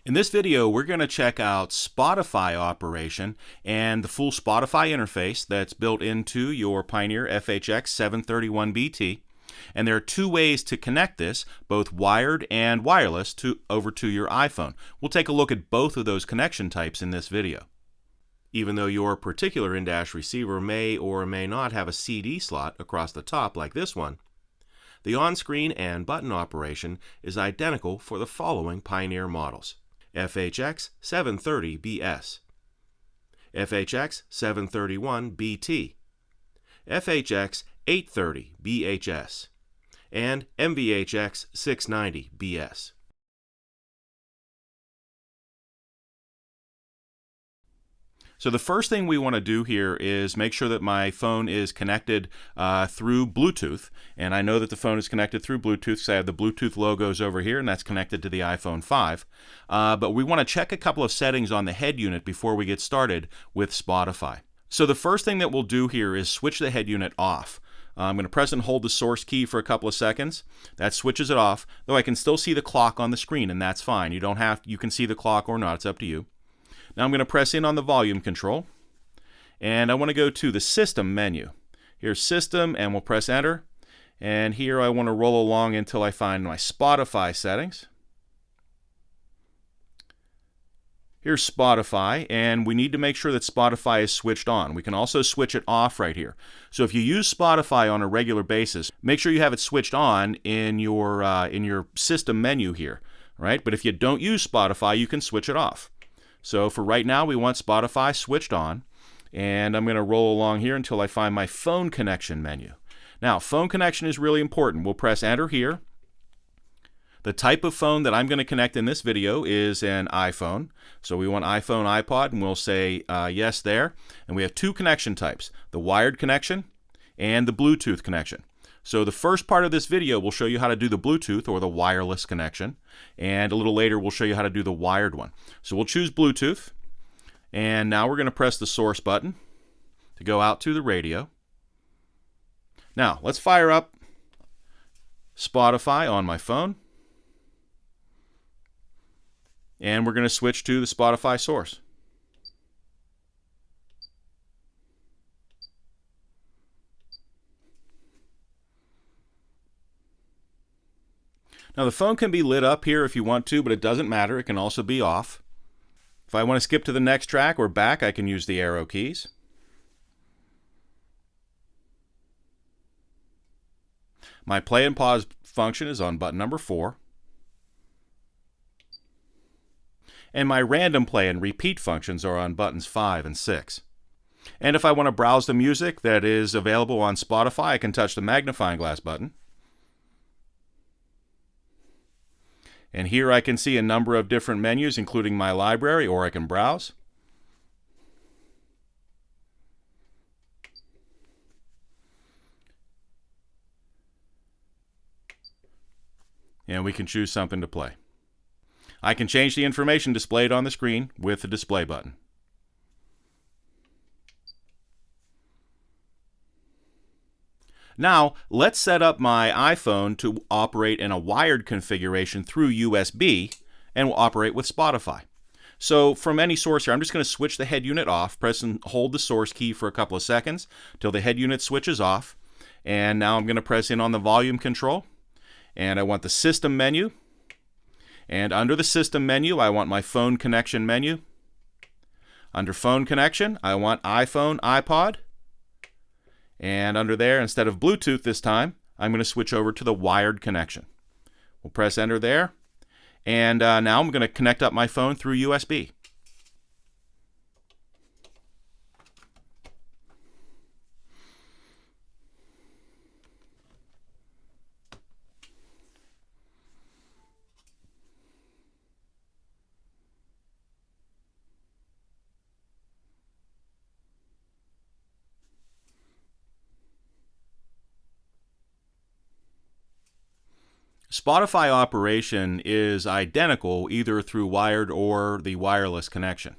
In this video, we're going to check out Spotify operation and the full Spotify interface that's built into your Pioneer FH-X731BT. And there are two ways to connect this, both wired and wireless, over to your iPhone. We'll take a look at both of those connection types in this video. Even though your particular in-dash receiver may or may not have a CD slot across the top like this one, the on-screen and button operation is identical for the following Pioneer models: FH-X730BS, FH-X731BT, FH-X830BHS, and MVH-X690BS. So the first thing we want to do here is make sure that my phone is connected through Bluetooth. And I know that the phone is connected through Bluetooth because I have the Bluetooth logos over here, and that's connected to the iPhone 5. But we want to check a couple of settings on the head unit before we get started with Spotify. So the first thing that we'll do here is switch the head unit off. I'm going to press and hold the source key for a couple of seconds. That switches it off, though I can still see the clock on the screen, and that's fine. You can see the clock or not, it's up to you. Now I'm going to press in on the volume control, and I want to go to the System menu. Here's System, and we'll press Enter. And here I want to roll along until I find my Spotify settings. Here's Spotify, and we need to make sure that Spotify is switched on. We can also switch it off right here. So if you use Spotify on a regular basis, make sure you have it switched on in your System menu here, right? But if you don't use Spotify, you can switch it off. So for right now, we want Spotify switched on, and I'm going to roll along here until I find my phone connection menu. Now, phone connection is really important. We'll press Enter here. The type of phone that I'm going to connect in this video is an iPhone. So we want iPhone, iPod, and we'll say yes there. And we have two connection types, the wired connection and the Bluetooth connection. So the first part of this video will show you how to do the Bluetooth or the wireless connection, and a little later we'll show you how to do the wired one. So we'll choose Bluetooth, and now we're going to press the source button to go out to the radio. Now let's fire up Spotify on my phone, and we're going to switch to the Spotify source. Now the phone can be lit up here if you want to, but it doesn't matter. It can also be off. If I want to skip to the next track or back, I can use the arrow keys. My play and pause function is on button number 4. And my random play and repeat functions are on buttons 5 and 6. And if I want to browse the music that is available on Spotify, I can touch the magnifying glass button. And here I can see a number of different menus, including my library, or I can browse. And we can choose something to play. I can change the information displayed on the screen with the display button. Now, let's set up my iPhone to operate in a wired configuration through USB, and will operate with Spotify. So from any source here, I'm just going to switch the head unit off, press and hold the source key for a couple of seconds till the head unit switches off. And now I'm going to press in on the volume control, and I want the System menu. And under the System menu, I want my phone connection menu. Under phone connection, I want iPhone, iPod. And under there, instead of Bluetooth this time, I'm going to switch over to the wired connection. We'll press Enter there. And now I'm going to connect up my phone through USB. Spotify operation is identical either through wired or the wireless connection.